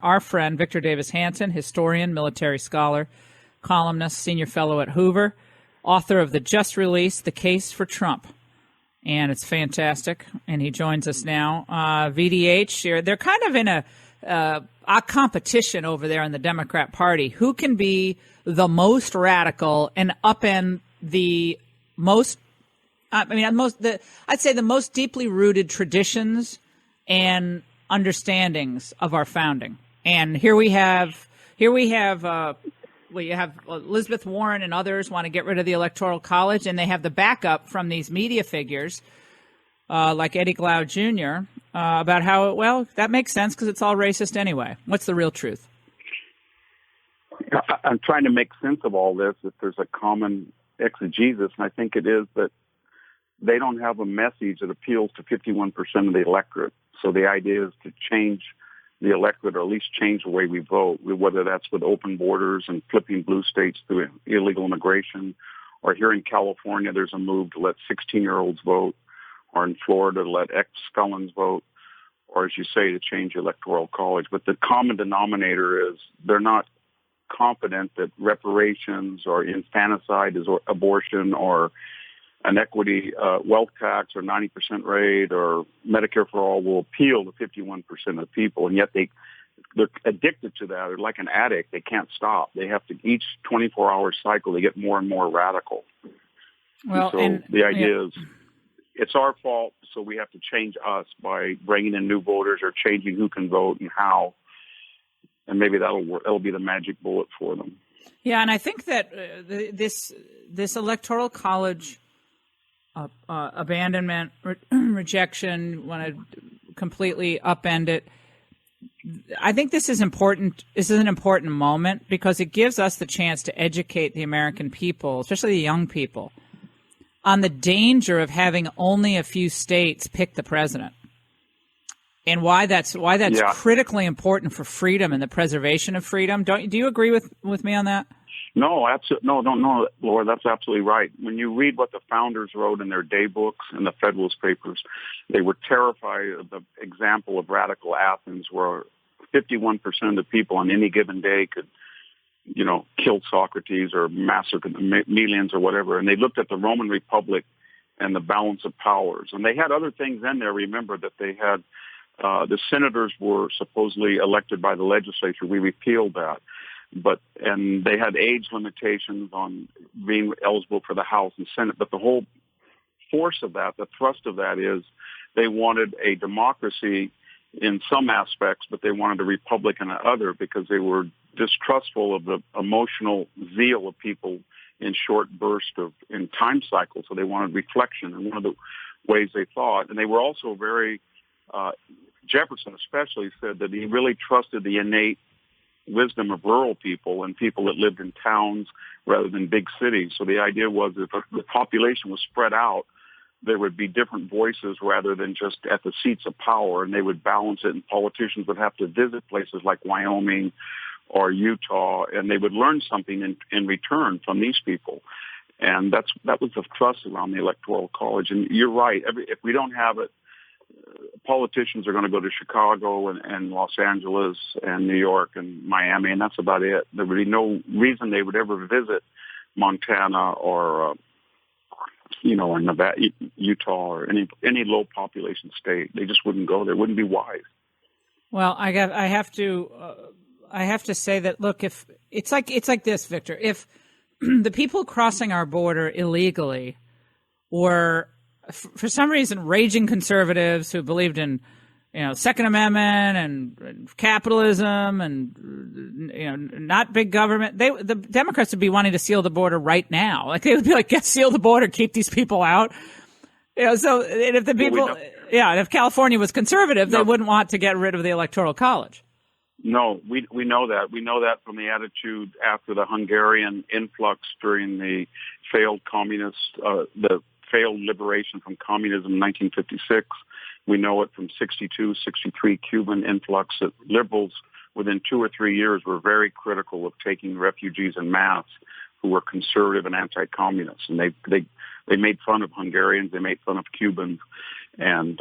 our friend Victor Davis Hanson, historian, military scholar, columnist, senior fellow at Hoover, author of the just released The Case for Trump. And it's fantastic. And he joins us now. VDH, they're kind of in a competition over there in the Democrat Party. Who can be the most radical and upend the most, I'd say the most deeply rooted traditions and understandings of our founding. And here we have Elizabeth Warren and others want to get rid of the Electoral College, and they have the backup from these media figures like Eddie Glaude Jr. About how, well, that makes sense because it's all racist anyway. What's the real truth? I'm trying to make sense of all this, if there's a common exegesis, and I think it is that they don't have a message that appeals to 51% of the electorate. So the idea is to change the electorate, or at least change the way we vote, whether that's with open borders and flipping blue states through illegal immigration, or here in California there's a move to let 16-year-olds vote, or in Florida to let ex-felons vote, or as you say, to change the Electoral College. But the common denominator is they're not confident that reparations or infanticide or abortion or an equity wealth tax or 90% rate or Medicare for all will appeal to 51% of people, and yet they're addicted to that. They're like an addict. They can't stop. They have to, each 24-hour cycle, they get more and more radical. Well, and so the idea is it's our fault, so we have to change us by bringing in new voters or changing who can vote and how, and maybe that'll be the magic bullet for them. Yeah, and I think that this Electoral College abandonment, rejection, want to completely upend it. I think this is important. This is an important moment because it gives us the chance to educate the American people, especially the young people, on the danger of having only a few states pick the president, and why that's critically important for freedom and the preservation of freedom. Do you agree with me on that? No, absolutely. No, Laura, that's absolutely right. When you read what the founders wrote in their day books and the Federalist Papers, they were terrified of the example of radical Athens, where 51% of the people on any given day could, kill Socrates or massacre the millions or whatever. And they looked at the Roman Republic and the balance of powers. And they had other things in there. Remember that they had the senators were supposedly elected by the legislature. We repealed that. And they had age limitations on being eligible for the House and Senate. But the whole force of that, the thrust of that is they wanted a democracy in some aspects, but they wanted a republic in other because they were distrustful of the emotional zeal of people in short bursts in time cycles. So they wanted reflection, and one of the ways they thought. And they were also very, Jefferson especially said that he really trusted the innate wisdom of rural people and people that lived in towns rather than big cities. So the idea was if the population was spread out, there would be different voices rather than just at the seats of power, and they would balance it, and politicians would have to visit places like Wyoming or Utah, and they would learn something in return from these people. And that was the thrust around the Electoral College. And you're right, if we don't have it, politicians are going to go to Chicago and Los Angeles and New York and Miami, and that's about it. There would be no reason they would ever visit Montana or or Nevada, Utah, or any low population state. They just wouldn't go there. It wouldn't be wise. Well, I have to say that, look, if it's like this, Victor, if the people crossing our border illegally were for some reason raging conservatives who believed in Second Amendment and capitalism and not big government, the Democrats would be wanting to seal the border right now. Like they would be like, seal the border, keep these people out. So and if the people, and if California was conservative, they wouldn't want to get rid of the Electoral College. No, we know that. We know that from the attitude after the Hungarian influx during the failed the failed liberation from communism in 1956. We know it from 62, 63 Cuban influx that liberals within 2 or 3 years were very critical of taking refugees en masse who were conservative and anti-communist. And they made fun of Hungarians, they made fun of Cubans. And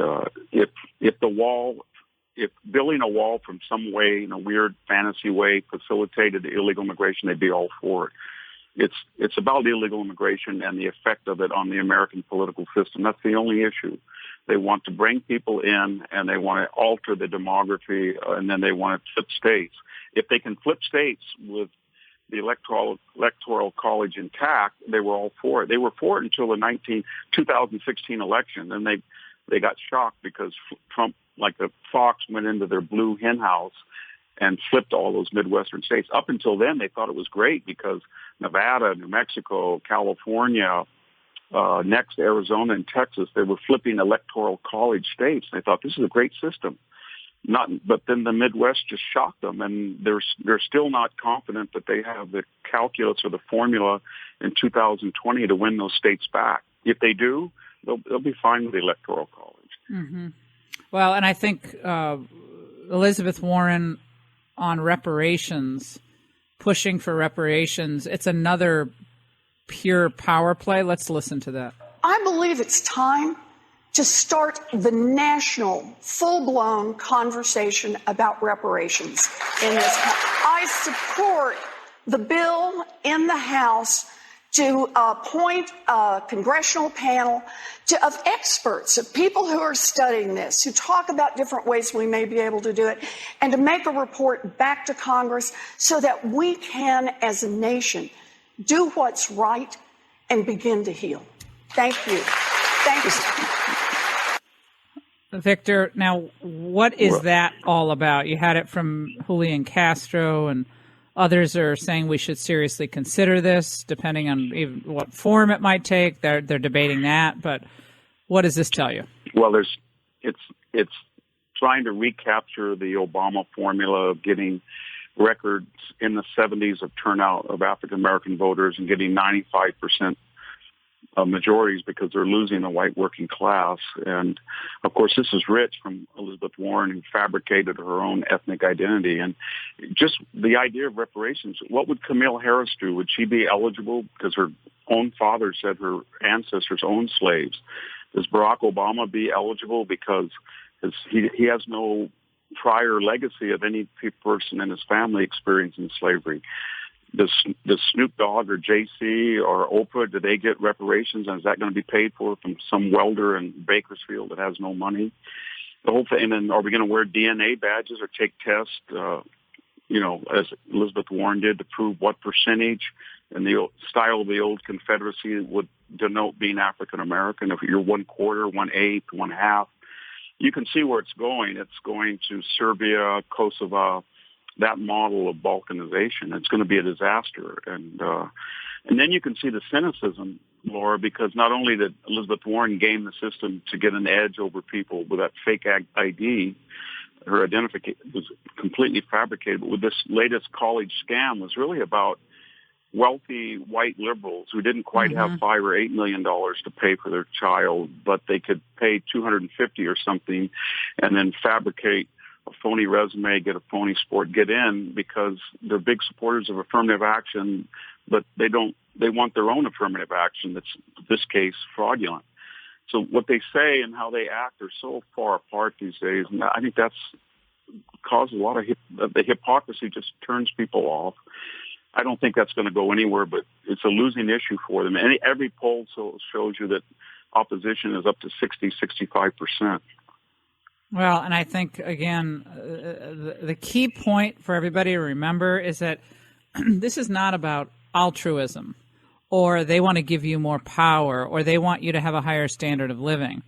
if the wall if building a wall from some way, in a weird fantasy way, facilitated illegal immigration, they'd be all for it. It's about illegal immigration and the effect of it on the American political system. That's the only issue. They want to bring people in, and they want to alter the demography, and then they want to flip states. If they can flip states with the electoral college intact, they were all for it. They were for it until the 2016 election, and they got shocked because Trump, like a fox, went into their blue hen house and flipped all those Midwestern states. Up until then, they thought it was great because Nevada, New Mexico, California, next Arizona and Texas, they were flipping electoral college states. They thought this is a great system. But then the Midwest just shocked them, and they're still not confident that they have the calculus or the formula in 2020 to win those states back. If they do, they'll be fine with the electoral college. Mm-hmm. Well, and I think Elizabeth Warren on reparations, pushing for reparations, it's another pure power play. Let's listen to that. I believe it's time to start the national, full-blown conversation about reparations in this country. I support the bill in the House to appoint a congressional panel of experts, of people who are studying this, who talk about different ways we may be able to do it, and to make a report back to Congress so that we can, as a nation, do what's right and begin to heal. Thank you. Thank you. Victor, now, what is that all about? You had it from Julian Castro, and others are saying we should seriously consider this, depending on even what form it might take. They're debating that, but what does this tell you? Well, it's trying to recapture the Obama formula of getting records in the 70s of turnout of African American voters and getting 95% majorities because they're losing the white working class. And of course, this is rich from Elizabeth Warren, who fabricated her own ethnic identity. And just the idea of reparations, what would Camille Harris do? Would she be eligible because her own father said her ancestors owned slaves? Does Barack Obama be eligible because he has no prior legacy of any person in his family experiencing slavery? Does Snoop Dogg or JC or Oprah, do they get reparations, and is that going to be paid for from some welder in Bakersfield that has no money? The whole thing, and then are we going to wear DNA badges or take tests, as Elizabeth Warren did, to prove what percentage in the style of the old Confederacy would denote being African American? If you're 1/4, 1/8, 1/2, you can see where it's going. It's going to Serbia, Kosovo, that model of balkanization. It's going to be a disaster. And then you can see the cynicism, Laura, because not only did Elizabeth Warren game the system to get an edge over people with that fake ID, her identification was completely fabricated, but with this latest college scam was really about wealthy white liberals who didn't quite have $5 or $8 million to pay for their child, but they could pay $250 or something and then fabricate a phony resume, get a phony sport, get in because they're big supporters of affirmative action, but they want their own affirmative action that's, in this case, fraudulent. So what they say and how they act are so far apart these days, and I think that's caused a lot of the hypocrisy just turns people off. I don't think that's going to go anywhere, but it's a losing issue for them. And every poll shows you that opposition is up to 60-65%. Well, and I think, again, the key point for everybody to remember is that this is not about altruism or they want to give you more power or they want you to have a higher standard of living.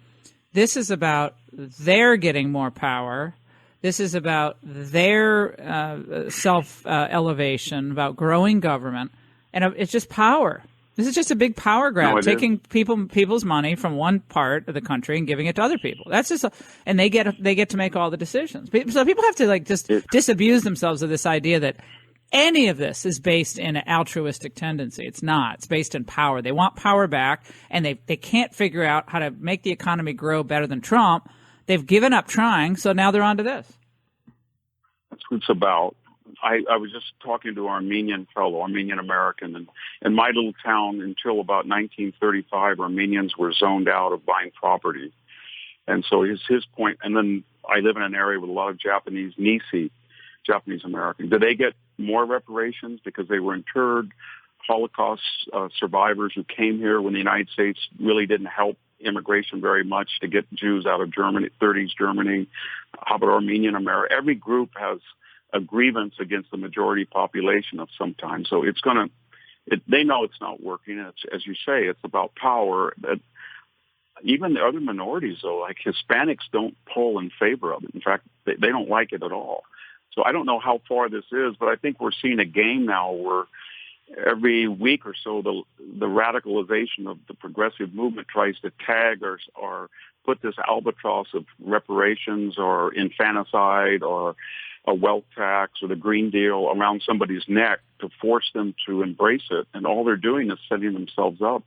This is about their getting more power. This is about their self-elevation, about growing government, and it's just power. This is just a big power grab, taking people's money from one part of the country and giving it to other people. That's just, and they get to make all the decisions. So people have to just disabuse themselves of this idea that any of this is based in an altruistic tendency. It's not. It's based in power. They want power back, and they can't figure out how to make the economy grow better than Trump. They've given up trying, so now they're on to this. That's what it's about. I was just talking to an Armenian fellow, Armenian American, and in my little town until about 1935, Armenians were zoned out of buying property. And so his point, and then I live in an area with a lot of Japanese Nisi, Japanese Americans. Do they get more reparations because they were interred Holocaust survivors who came here when the United States really didn't help immigration very much to get Jews out of Germany, 30s Germany? How about Armenian America? Every group has a grievance against the majority population of some time. So it's going to, they know it's not working. It's, as you say, it's about power. Even the other minorities, though, like Hispanics, don't poll in favor of it. In fact, they don't like it at all. So I don't know how far this is, but I think we're seeing a game now where every week or so, the radicalization of the progressive movement tries to tag or put this albatross of reparations or infanticide or a wealth tax or the Green Deal around somebody's neck to force them to embrace it. And all they're doing is setting themselves up,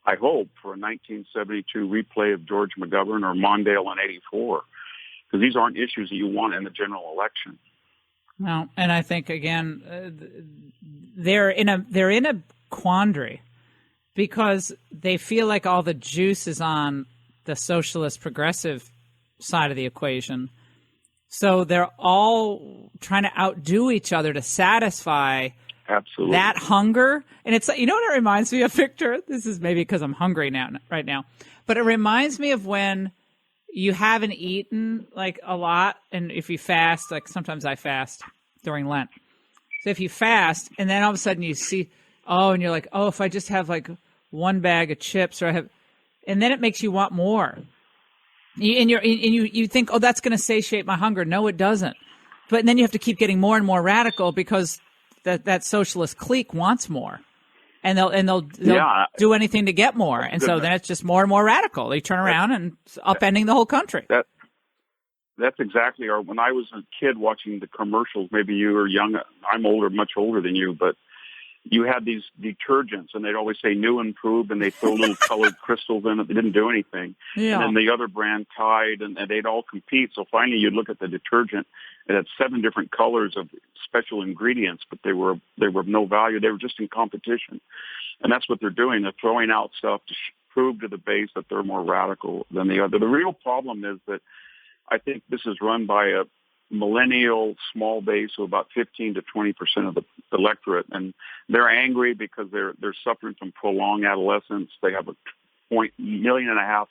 I hope, for a 1972 replay of George McGovern or Mondale in '84, because these aren't issues that you want in the general election. No, and I think again, they're in a quandary because they feel like all the juice is on the socialist progressive side of the equation. So they're all trying to outdo each other to satisfy Absolutely that hunger. And it's, you know what it reminds me of, Victor? This is maybe because I'm hungry right now, but it reminds me of when you haven't eaten like a lot, and if you fast, like sometimes I fast during Lent. So if you fast, and then all of a sudden you see, and you're like, if I just have like one bag of chips, and then it makes you want more. You think, that's going to satiate my hunger. No, it doesn't. But then you have to keep getting more and more radical because that socialist clique wants more. And they'll do anything to get more. And so then it's just more and more radical. They turn around and upending the whole country. That's exactly when I was a kid watching the commercials, maybe you were young, I'm older, much older than you, but you had these detergents and they'd always say new and improved and they throw little colored crystals in it. They didn't do anything. Yeah. And then the other brand Tide and they'd all compete. So finally you'd look at the detergent. It had 7 different colors of special ingredients, but they were of no value. They were just in competition. And that's what they're doing. They're throwing out stuff to prove to the base that they're more radical than the other. The real problem is that I think this is run by a millennial small base of about 15 to 20% of the electorate. And they're angry because they're suffering from prolonged adolescence. They have a $1.5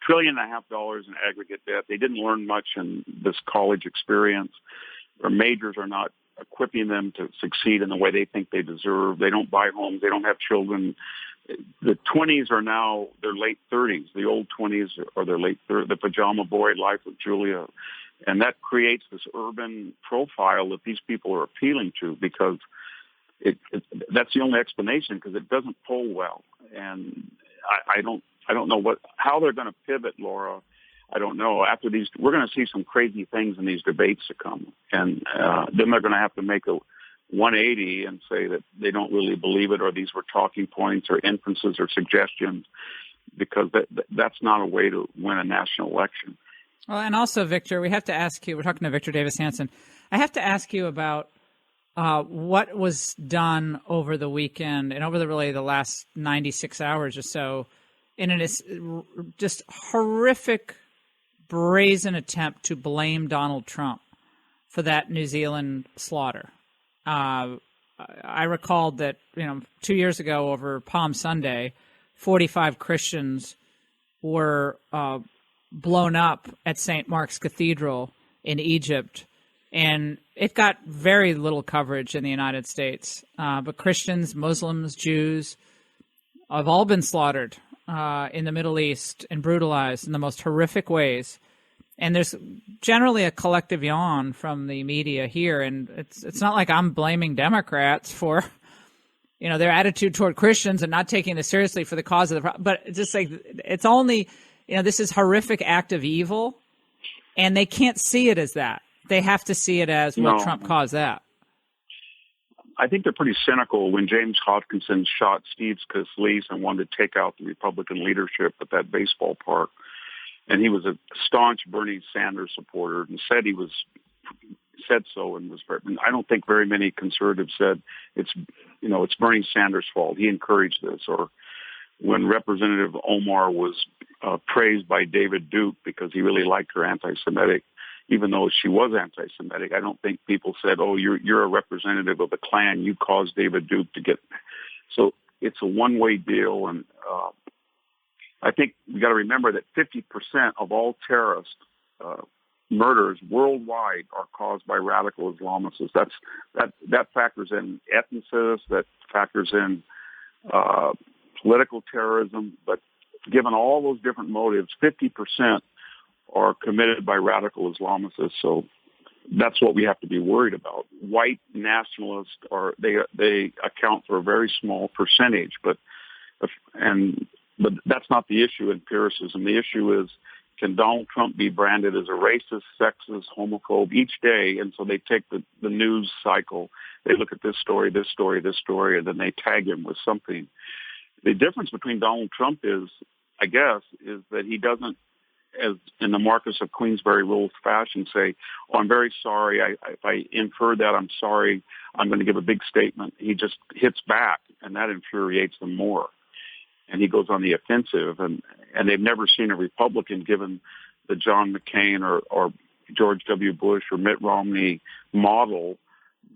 trillion in aggregate debt. They didn't learn much in this college experience. Their majors are not equipping them to succeed in the way they think they deserve. They don't buy homes. They don't have children. The 20s are now their late 30s. The old 20s are their late 30s. The pajama boy, Life with Julia. And that creates this urban profile that these people are appealing to because that's the only explanation, because it doesn't poll well. And I don't know how they're going to pivot, Laura. I don't know. After these, we're going to see some crazy things in these debates to come. And then they're going to have to make a 180 and say that they don't really believe it, or these were talking points or inferences or suggestions, because that's not a way to win a national election. Well, and also, Victor, we have to ask you, we're talking to Victor Davis Hanson. I have to ask you about what was done over the weekend and over the last 96 hours or so in a just horrific, brazen attempt to blame Donald Trump for that New Zealand slaughter. I recalled that, 2 years ago over Palm Sunday, 45 Christians were blown up at St. Mark's Cathedral in Egypt, and it got very little coverage in the United States. But Christians, Muslims, Jews have all been slaughtered in the Middle East and brutalized in the most horrific ways. And there's generally a collective yawn from the media here, and it's not like I'm blaming Democrats for, their attitude toward Christians and not taking this seriously for the cause of the problem. But it's just like it's only, this is horrific act of evil, and they can't see it as that. They have to see it as, Trump caused that. I think they're pretty cynical. When James Hodgkinson shot Steve Scalise and wanted to take out the Republican leadership at that baseball park, and he was a staunch Bernie Sanders supporter and said so, and I don't think very many conservatives said it's Bernie Sanders' fault. He encouraged this. Or when Representative Omar was praised by David Duke because he really liked her anti-Semitic, even though she was anti-Semitic. I don't think people said, "Oh, you're a representative of the Klan. You caused David Duke to get." So it's a one-way deal, and I think we got to remember that 50% of all terrorist murders worldwide are caused by radical Islamists. That factors in ethnicists, that factors in political terrorism, but given all those different motives, 50% are committed by radical Islamists. So that's what we have to be worried about. White nationalists they account for a very small percentage, but that's not the issue in empiricism. The issue is, can Donald Trump be branded as a racist, sexist, homophobe each day? And so they take the news cycle. They look at this story, this story, this story, and then they tag him with something. The difference between Donald Trump is that he doesn't, as in the Marquess of Queensberry rules fashion, say, "Oh, I'm very sorry. If I infer that, I'm sorry. I'm going to give a big statement." He just hits back, and that infuriates them more. And he goes on the offensive, and they've never seen a Republican given the John McCain or George W. Bush or Mitt Romney model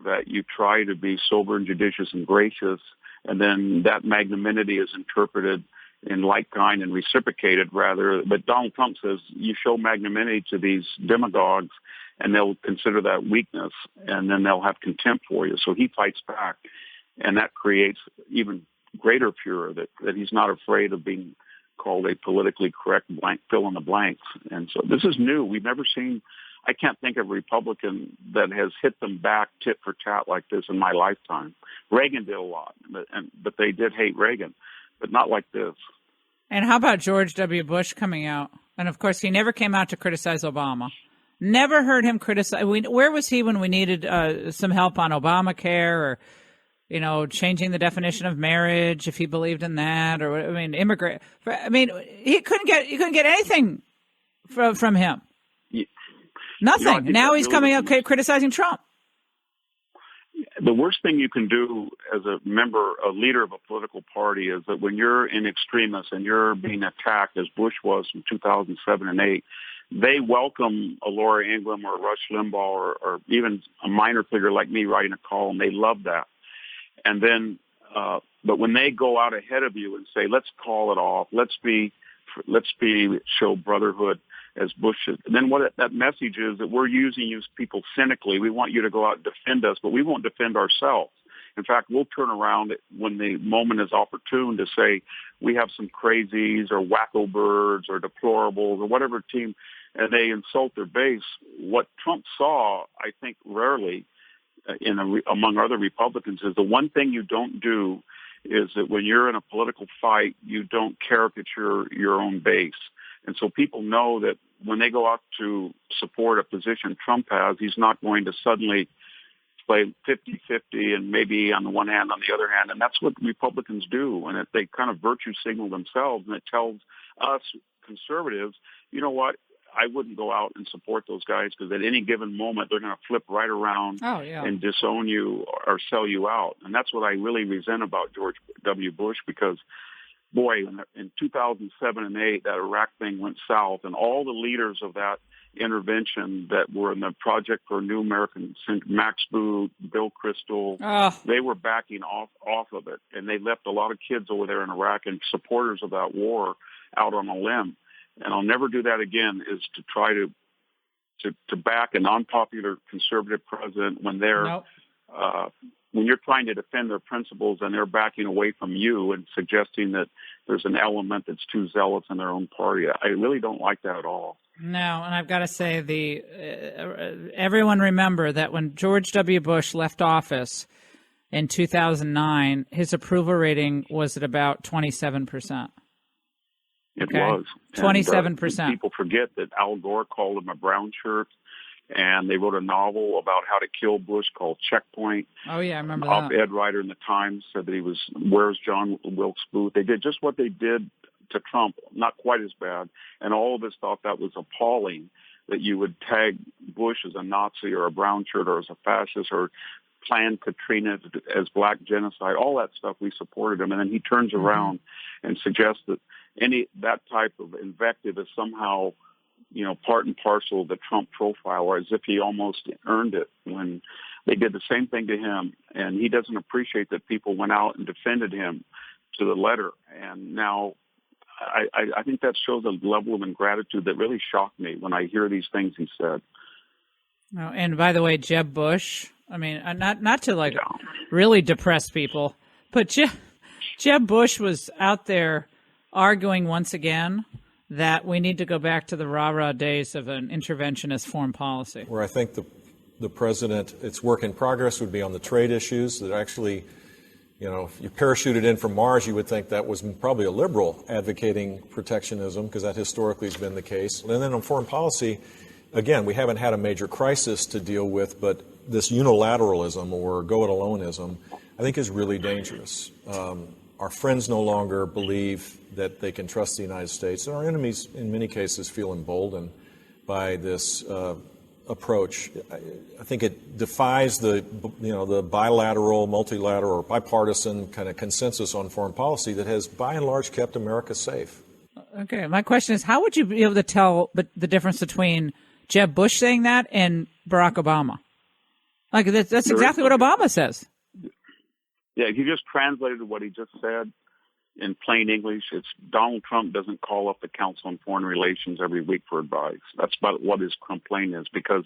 that you try to be sober and judicious and gracious, and then that magnanimity is interpreted in like kind and reciprocated rather. But Donald Trump says you show magnanimity to these demagogues and they'll consider that weakness, and then they'll have contempt for you. So he fights back, and that creates even greater furor that he's not afraid of being called a politically correct blank fill in the blanks. And so this is new. We've never seen, I can't think of a Republican that has hit them back tit for tat like this in my lifetime. Reagan did a lot, but they did hate Reagan, but not like this. And how about George W. Bush coming out? And of course, he never came out to criticize Obama. Never heard him criticize. Where was he when we needed some help on Obamacare or, changing the definition of marriage, if he believed in that, or immigrant. He couldn't get anything from him. Nothing. Now he's coming out criticizing Trump. The worst thing you can do as a leader of a political party is that when you're in extremis and you're being attacked, as Bush was in 2007 and 8, they welcome a Laura Ingraham or Rush Limbaugh or even a minor figure like me writing a column. They love that. And then, but when they go out ahead of you and say, "Let's call it off. Let's show brotherhood," as Bush did. And then what that message is that we're using you people cynically. We want you to go out and defend us, but we won't defend ourselves. In fact, we'll turn around when the moment is opportune to say we have some crazies or wacko birds or deplorables or whatever team, and they insult their base. What Trump saw, I think, rarely among other Republicans is the one thing you don't do is that when you're in a political fight, you don't caricature your own base. And so people know that when they go out to support a position Trump has, he's not going to suddenly play 50-50 and maybe on the one hand, on the other hand. And that's what Republicans do. And they kind of virtue signal themselves, and it tells us conservatives, you know what? I wouldn't go out and support those guys because at any given moment they're going to flip right around and disown you or sell you out. And that's what I really resent about George W. Bush because, boy, in 2007 and 8, that Iraq thing went south, and all the leaders of that intervention that were in the Project for a New American, Max Boot, Bill Kristol, they were backing off of it. And they left a lot of kids over there in Iraq and supporters of that war out on a limb. And I'll never do that again, is to try to back an unpopular conservative president when they're when you're trying to defend their principles and they're backing away from you and suggesting that there's an element that's too zealous in their own party. I really don't like that at all. No, and I've got to say, everyone remember that when George W. Bush left office in 2009, his approval rating was at about 27%. It was 27%. People forget that Al Gore called him a brown shirt, and they wrote a novel about how to kill Bush called Checkpoint. Oh yeah, I remember that. Op-ed writer in the Times said that he was, "Where's John Wilkes Booth?" They did just what they did to Trump, not quite as bad, and all of us thought that was appalling, that you would tag Bush as a Nazi or a brown shirt or as a fascist or plan Katrina as black genocide, all that stuff. We supported him, and then he turns around and suggests that that type of invective is somehow, part and parcel of the Trump profile, or as if he almost earned it when they did the same thing to him. And he doesn't appreciate that people went out and defended him to the letter. And now I think that shows a level of ingratitude that really shocked me when I hear these things he said. Oh, and by the way, Jeb Bush, I mean, not to really depress people, but Jeb Bush was out there arguing once again that we need to go back to the rah-rah days of an interventionist foreign policy. Where I think the president, its work in progress would be on the trade issues that actually, if you parachuted in from Mars, you would think that was probably a liberal advocating protectionism, because that historically has been the case. And then on foreign policy, again, we haven't had a major crisis to deal with, but this unilateralism or go-it-aloneism, I think, is really dangerous. Our friends no longer believe that they can trust the United States, and our enemies, in many cases, feel emboldened by this approach. I think it defies the bilateral, multilateral, or bipartisan kind of consensus on foreign policy that has, by and large, kept America safe. Okay, my question is, how would you be able to tell the difference between Jeb Bush saying that and Barack Obama? Like, that's exactly what Obama says. Yeah, he just translated what he just said in plain English. It's Donald Trump doesn't call up the Council on Foreign Relations every week for advice. That's about what his complaint is. Because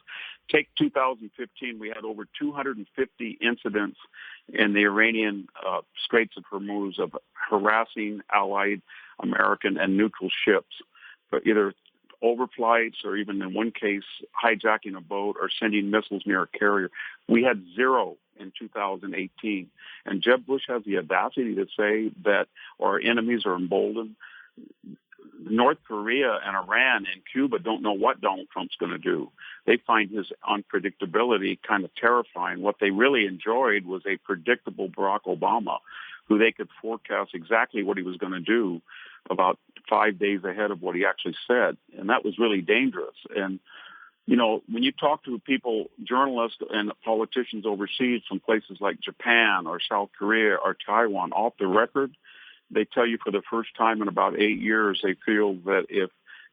take 2015, we had over 250 incidents in the Iranian Straits of Hormuz of harassing allied American and neutral ships for either overflights or even in one case hijacking a boat or sending missiles near a carrier. We had zero in 2018. And Jeb Bush has the audacity to say that our enemies are emboldened. North Korea and Iran and Cuba don't know what Donald Trump's going to do. They find his unpredictability kind of terrifying. What they really enjoyed was a predictable Barack Obama, who they could forecast exactly what he was going to do about 5 days ahead of what he actually said. And that was really dangerous. And when you talk to people, journalists and politicians overseas from places like Japan or South Korea or Taiwan, off the record, they tell you for the first time in about 8 years, they feel that if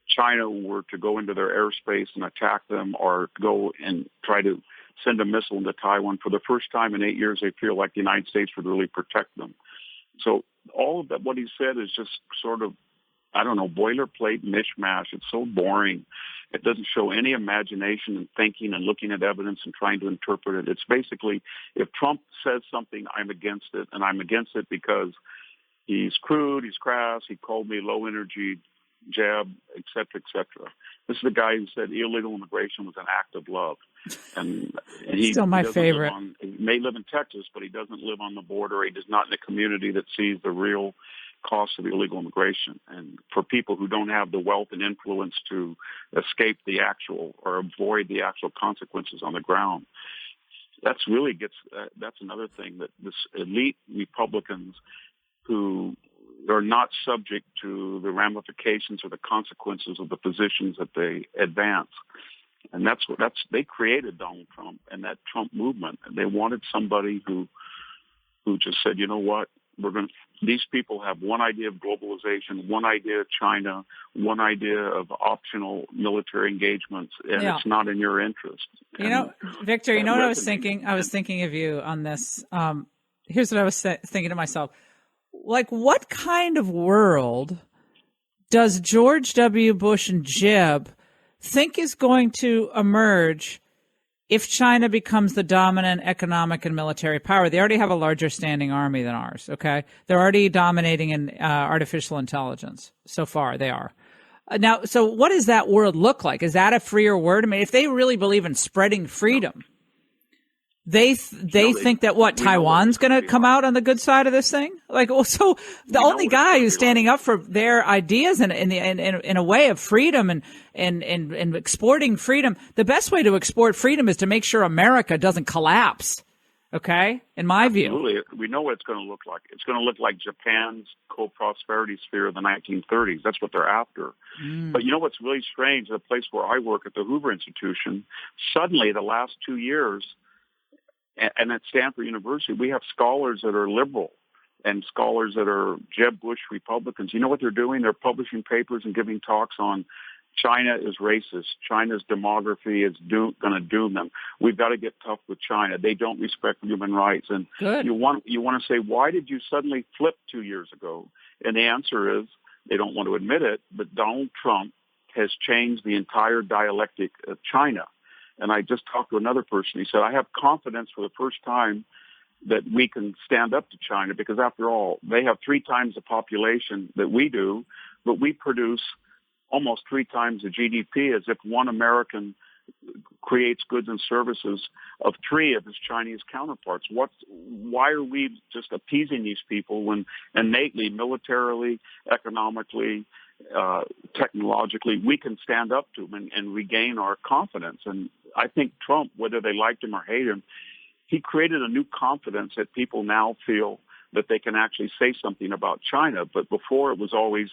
China were to go into their airspace and attack them or go and try to send a missile into Taiwan, for the first time in 8 years, they feel like the United States would really protect them. So all of that, what he said is just sort of, boilerplate mishmash. It's so boring. It doesn't show any imagination and thinking and looking at evidence and trying to interpret it. It's basically, if Trump says something, I'm against it. And I'm against it because he's crude, he's crass, he called me low energy, Jeb, et cetera, et cetera. This is the guy who said illegal immigration was an act of love. And he, still my favorite. He may live in Texas, but he doesn't live on the border. He does not in a community that sees the real cost of illegal immigration. And for people who don't have the wealth and influence to escape the actual or avoid the actual consequences on the ground, that's another thing, that this elite Republicans who are not subject to the ramifications or the consequences of the positions that they advance. And they created Donald Trump and that Trump movement. And they wanted somebody who just said, you know what, these people have one idea of globalization, one idea of China, one idea of optional military engagements, and it's not in your interest. Victor, you know what I was thinking? I was thinking of you on this. Here's what I was thinking to myself. Like, what kind of world does George W. Bush and Jeb think is going to emerge if China becomes the dominant economic and military power? They already have a larger standing army than ours, okay? They're already dominating in artificial intelligence. So far, they are. Now, so what does that world look like? Is that a freer world? I mean, if they really believe in spreading freedom, they think that Taiwan's going to come out on the good side of this thing? Like, well, so the only guy who's standing up for their ideas in a way of freedom and exporting freedom, the best way to export freedom is to make sure America doesn't collapse. Okay, in my view. Absolutely. We know what it's going to look like. It's going to look like Japan's co-prosperity sphere of the 1930s. That's what they're after. But you know what's really strange? The place where I work at the Hoover Institution, suddenly the last 2 years, and at Stanford University, we have scholars that are liberal, and scholars that are Jeb Bush Republicans, you know what they're doing? They're publishing papers and giving talks on China is racist. China's demography is going to doom them. We've got to get tough with China. They don't respect human rights. And Good. you want to say, why did you suddenly flip 2 years ago? And the answer is they don't want to admit it, but Donald Trump has changed the entire dialectic of China. And I just talked to another person. He said, I have confidence for the first time that we can stand up to China because, after all, they have 3 times the population that we do, but we produce almost 3 times the GDP, as if one American creates goods and services of 3 of his Chinese counterparts. Why are we just appeasing these people when innately, militarily, economically, technologically, we can stand up to them and regain our confidence? And I think Trump, whether they liked him or hate him, he created a new confidence that people now feel that they can actually say something about China. But before, it was always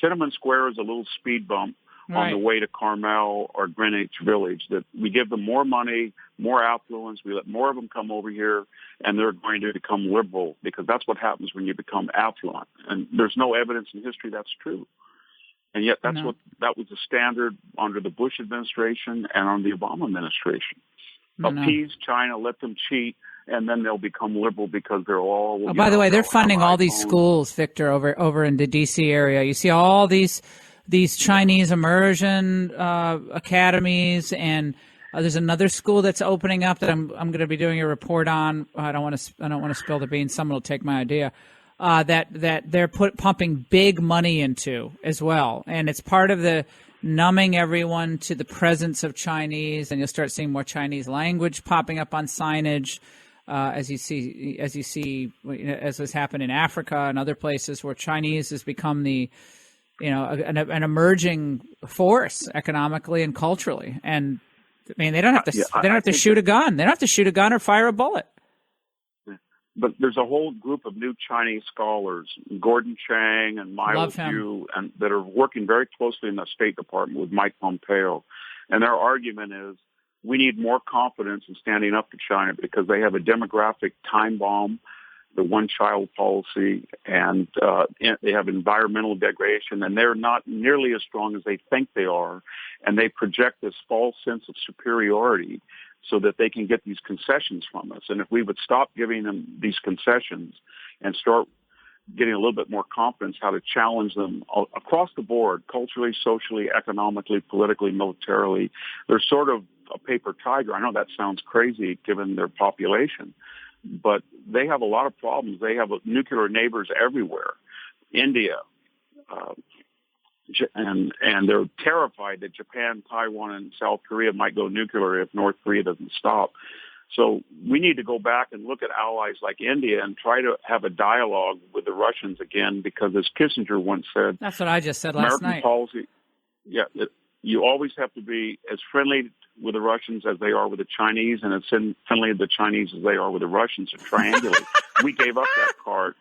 Tiananmen Square is a little speed bump on the way to Carmel or Greenwich Village, that we give them more money, more affluence, we let more of them come over here, and they're going to become liberal, because that's what happens when you become affluent. And there's no evidence in history that's true. And yet that was the standard under the Bush administration and on the Obama administration. Appease China, let them cheat, and then they'll become liberal because they're all. Oh, by the way, they're funding all these schools, Victor, over in the D.C. area. You see all these Chinese immersion academies, and there's another school that's opening up that I'm going to be doing a report on. I don't want to spill the beans. Someone will take my idea. That they're pumping big money into as well, and it's part of the numbing everyone to the presence of Chinese, and you'll start seeing more Chinese language popping up on signage, as you see, as has happened in Africa and other places where Chinese has become an emerging force economically and culturally. And I mean, they don't have to shoot a gun. They don't have to shoot a gun or fire a bullet. But there's a whole group of new Chinese scholars, Gordon Chang and Miles Yu, and that are working very closely in the State Department with Mike Pompeo. And their argument is we need more confidence in standing up to China because they have a demographic time bomb, the one-child policy, and they have environmental degradation, and they're not nearly as strong as they think they are, and they project this false sense of superiority so that they can get these concessions from us. And if we would stop giving them these concessions and start getting a little bit more confidence how to challenge them across the board, culturally, socially, economically, politically, militarily, they're sort of a paper tiger. I know that sounds crazy given their population, but they have a lot of problems. They have nuclear neighbors everywhere. India, and they're terrified that Japan, Taiwan, and South Korea might go nuclear if North Korea doesn't stop. So we need to go back and look at allies like India and try to have a dialogue with the Russians again, because as Kissinger once said, that's what I just said last American night. Policy, you always have to be as friendly with the Russians as they are with the Chinese, and as friendly with the Chinese as they are with the Russians, to triangulate. We gave up that card.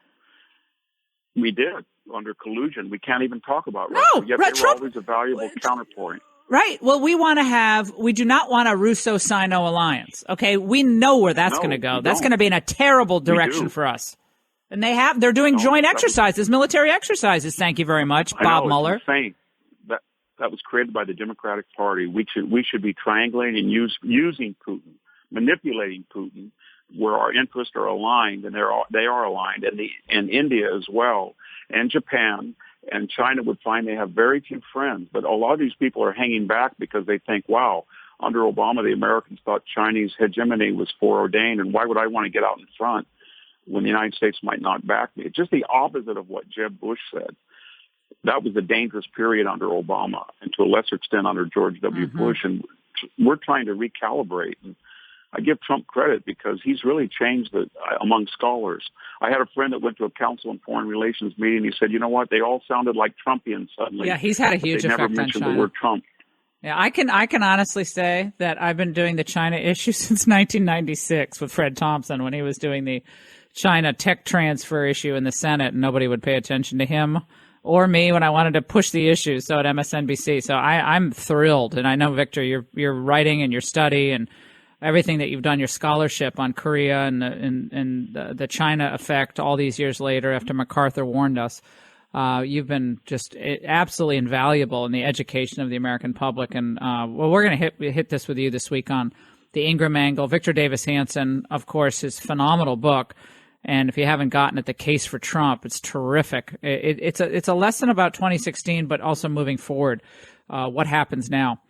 We did, under collusion. We can't even talk about Russia. Yet they were always a valuable counterpoint. Right. Well, we do not want a Russo-Sino alliance. Okay. We know where that's going to go. That's going to be in a terrible direction for us. And they're doing joint exercises, military exercises. Thank you very much, Bob Mueller. It's insane. That was created by the Democratic Party. We should be triangulating and using Putin, manipulating Putin, where our interests are aligned, and they are aligned, and India as well, and Japan and China would find they have very few friends. But a lot of these people are hanging back because they think, wow, under Obama, the Americans thought Chinese hegemony was foreordained, and why would I want to get out in front when the United States might not back me? It's just the opposite of what Jeb Bush said. That was a dangerous period under Obama, and to a lesser extent under George W. Bush, and we're trying to recalibrate. And I give Trump credit because he's really changed among scholars. I had a friend that went to a Council on Foreign Relations meeting. He said, you know what, they all sounded like Trumpians suddenly. Yeah, he's had a huge effect on China. They never mentioned the word Trump. Yeah, I can honestly say that I've been doing the China issue since 1996 with Fred Thompson when he was doing the China tech transfer issue in the Senate, and nobody would pay attention to him or me when I wanted to push the issue. So at MSNBC, so I'm thrilled, and I know, Victor, you're writing and your study, and everything that you've done, your scholarship on Korea and the China effect all these years later after MacArthur warned us. You've been just absolutely invaluable in the education of the American public. And well, we're going to hit this with you this week on the Ingraham angle. Victor Davis Hanson, of course, his phenomenal book. And if you haven't gotten it, The Case for Trump, it's terrific. It's a lesson about 2016, but also moving forward. What happens now?